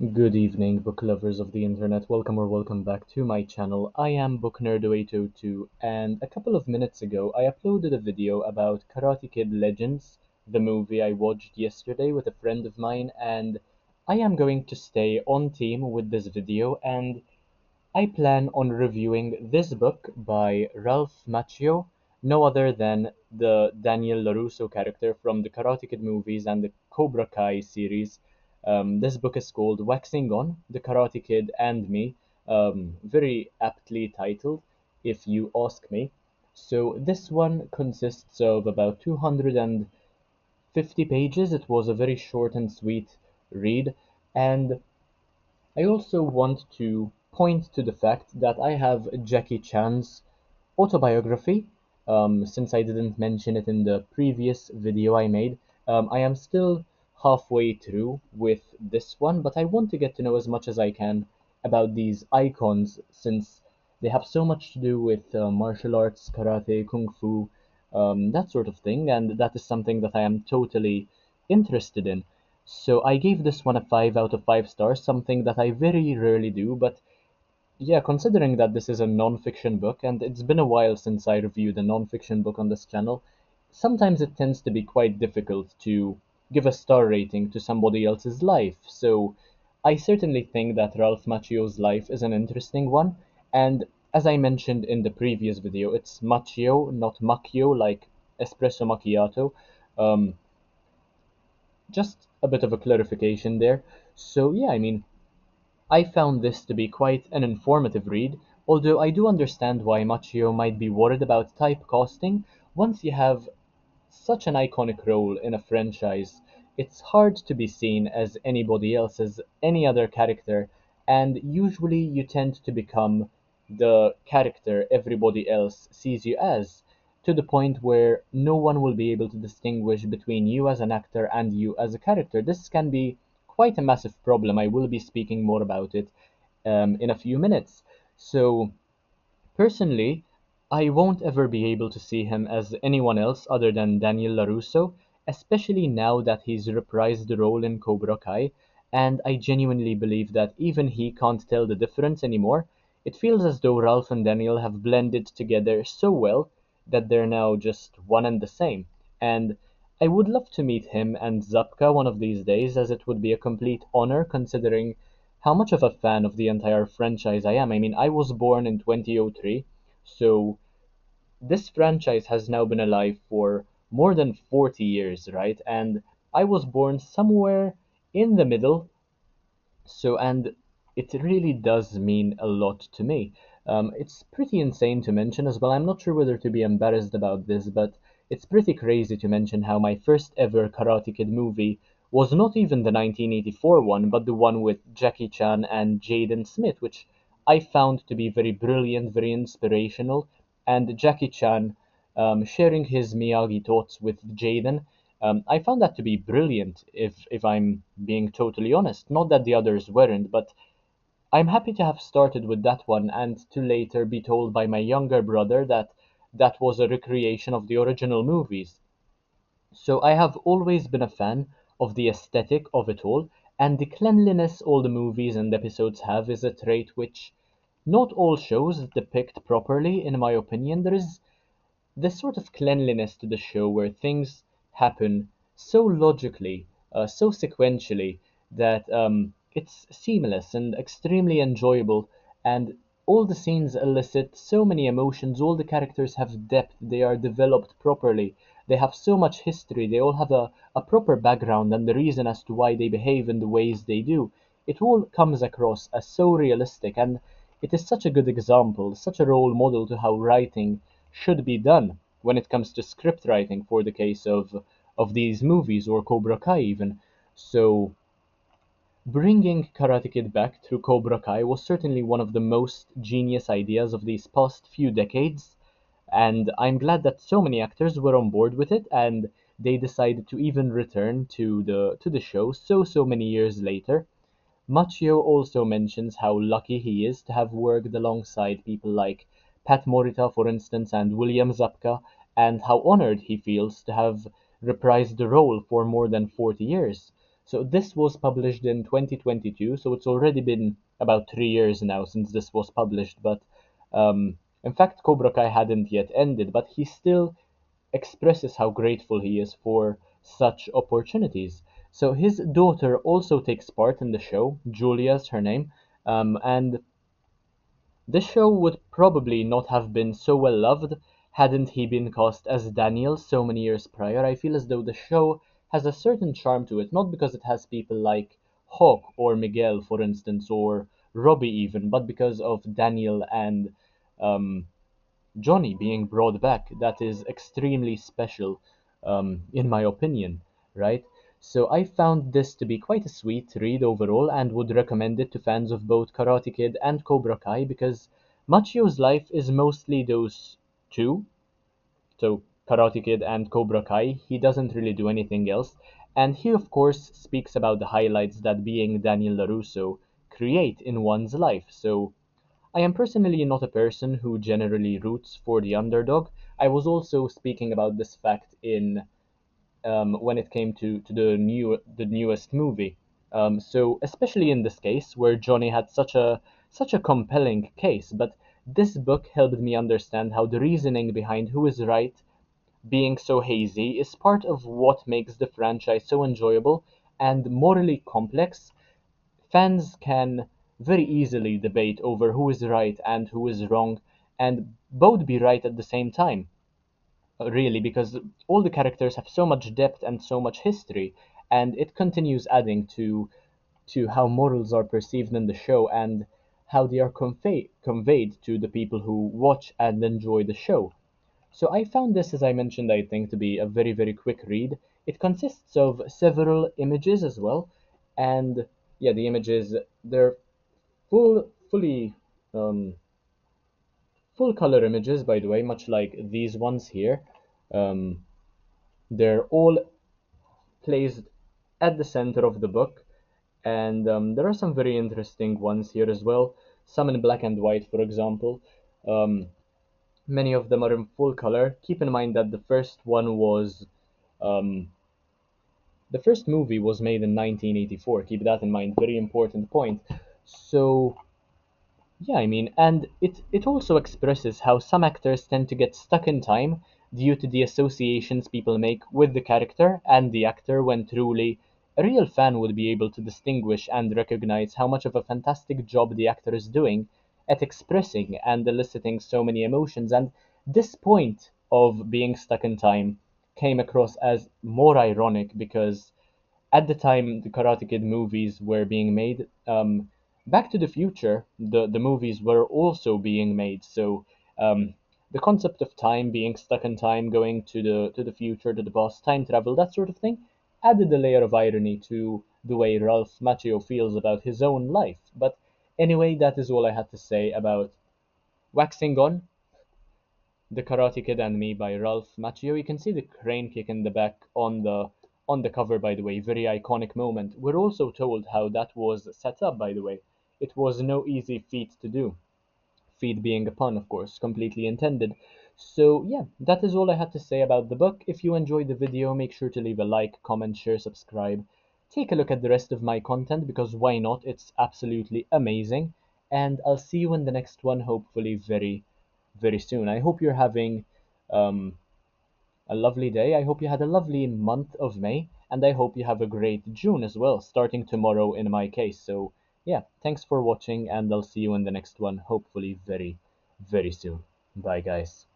Good evening, book lovers of the internet. Welcome or welcome back to my channel. I am BookNerd0802, and a couple of minutes ago, I uploaded a video about Karate Kid Legends, the movie I watched yesterday with a friend of mine, and I am going to stay on theme with this video, and I plan on reviewing this book by Ralph Macchio, no other than the Daniel LaRusso character from the Karate Kid movies and the Cobra Kai series. This book is called Waxing On, The Karate Kid and Me, very aptly titled, if you ask me. So this one consists of about 250 pages. It was a very short and sweet read, and I also want to point to the fact that I have Jackie Chan's autobiography. Since I didn't mention it in the previous video I made, I am still halfway through with this one, but I want to get to know as much as I can about these icons since they have so much to do with martial arts, karate, kung fu, that sort of thing, and that is something that I am totally interested in. So I gave this one a 5 out of 5 stars, something that I very rarely do, but yeah, considering that this is a non-fiction book, and it's been a while since I reviewed a non-fiction book on this channel, sometimes it tends to be quite difficult to give a star rating to somebody else's life. So I certainly think that Ralph Macchio's life is an interesting one, and as I mentioned in the previous video, it's Macchio, not Macchio, like espresso macchiato. Um, just a bit of a clarification there. So yeah, I mean, I found this to be quite an informative read, although I do understand why Macchio might be worried about typecasting. Once you have such an iconic role in a franchise, it's hard to be seen as anybody else, as any other character, and usually you tend to become the character everybody else sees you as, to the point where no one will be able to distinguish between you as an actor and you as a character. This can be quite a massive problem. I will be speaking more about it in a few minutes. So, personally, I won't ever be able to see him as anyone else other than Daniel LaRusso, especially now that he's reprised the role in Cobra Kai, and I genuinely believe that even he can't tell the difference anymore. It feels as though Ralph and Daniel have blended together so well that they're now just one and the same. And I would love to meet him and Zapka one of these days, as it would be a complete honor considering how much of a fan of the entire franchise I am. I mean, I was born in 2003, so this franchise has now been alive for more than 40 years, right? And I was born somewhere in the middle, so, and it really does mean a lot to me. It's pretty insane to mention as well. I'm not sure whether to be embarrassed about this, but it's pretty crazy to mention how my first ever Karate Kid movie was not even the 1984 one, but the one with Jackie Chan and Jaden Smith, which I found to be very brilliant, very inspirational. And Jackie Chan sharing his Miyagi thoughts with Jaden, I found that to be brilliant, if I'm being totally honest. Not that the others weren't, but I'm happy to have started with that one and to later be told by my younger brother that that was a recreation of the original movies. So I have always been a fan of the aesthetic of it all, and the cleanliness all the movies and episodes have is a trait which not all shows depict properly, in my opinion. There is this sort of cleanliness to the show where things happen so logically, so sequentially, that it's seamless and extremely enjoyable, and all the scenes elicit so many emotions, all the characters have depth, they are developed properly, they have so much history, they all have a proper background and the reason as to why they behave in the ways they do. It all comes across as so realistic, and it is such a good example, such a role model to how writing should be done when it comes to script writing for the case of these movies or Cobra Kai even. So bringing Karate Kid back through Cobra Kai was certainly one of the most genius ideas of these past few decades, and I'm glad that so many actors were on board with it and they decided to even return to the show so many years later. Macchio also mentions how lucky he is to have worked alongside people like Pat Morita, for instance, and William Zabka, and how honored he feels to have reprised the role for more than 40 years. So this was published in 2022, so it's already been about 3 years now since this was published. But in fact, Cobra Kai hadn't yet ended, but he still expresses how grateful he is for such opportunities. So his daughter also takes part in the show. Julia's her name, and this show would probably not have been so well loved hadn't he been cast as Daniel so many years prior. I feel as though the show has a certain charm to it, not because it has people like Hawk or Miguel, for instance, or Robbie even, but because of Daniel and um, Johnny being brought back. That is extremely special, in my opinion, right? So I found this to be quite a sweet read overall and would recommend it to fans of both Karate Kid and Cobra Kai because Macchio's life is mostly those two. So Karate Kid and Cobra Kai, he doesn't really do anything else. And he, of course, speaks about the highlights that being Daniel LaRusso create in one's life. So I am personally not a person who generally roots for the underdog. I was also speaking about this fact in when it came to the newest movie. So especially in this case where Johnny had such a compelling case, but this book helped me understand how the reasoning behind who is right being so hazy is part of what makes the franchise so enjoyable and morally complex. Fans can very easily debate over who is right and who is wrong, and both be right at the same time, really, because all the characters have so much depth and so much history, and it continues adding to how morals are perceived in the show and how they are conveyed to the people who watch and enjoy the show. So I found this, as I mentioned, I think, to be a very, very quick read. It consists of several images as well, and yeah, the images, they're fully um, full color images, by the way, much like these ones here. Um, they're all placed at the center of the book, and there are some very interesting ones here as well. Some in black and white, for example. Um, Many of them are in full color. Keep in mind that um, the first movie was made in 1984. Keep that in mind. Very important point. So yeah, I mean, and it also expresses how some actors tend to get stuck in time due to the associations people make with the character and the actor when truly a real fan would be able to distinguish and recognize how much of a fantastic job the actor is doing at expressing and eliciting so many emotions. And this point of being stuck in time came across as more ironic because at the time the Karate Kid movies were being made, Back to the Future, the movies were also being made. So the concept of time, being stuck in time, going to the future, to the past, time travel, that sort of thing, added a layer of irony to the way Ralph Macchio feels about his own life. But anyway, that is all I had to say about waxing on the Karate Kid and Me by Ralph Macchio. You can see the crane kick in the back on the cover, by the way. Very iconic moment. We're also told how that was set up, by the way. It was no easy feat to do. Feat being a pun, of course, completely intended. So yeah, that is all I had to say about the book. If you enjoyed the video, make sure to leave a like, comment, share, subscribe. Take a look at the rest of my content because why not? It's absolutely amazing. And I'll see you in the next one, hopefully very, very soon. I hope you're having um, a lovely day. I hope you had a lovely month of May, and I hope you have a great June as well, starting tomorrow in my case. So, yeah, thanks for watching, and I'll see you in the next one, hopefully very, very soon. Bye, guys.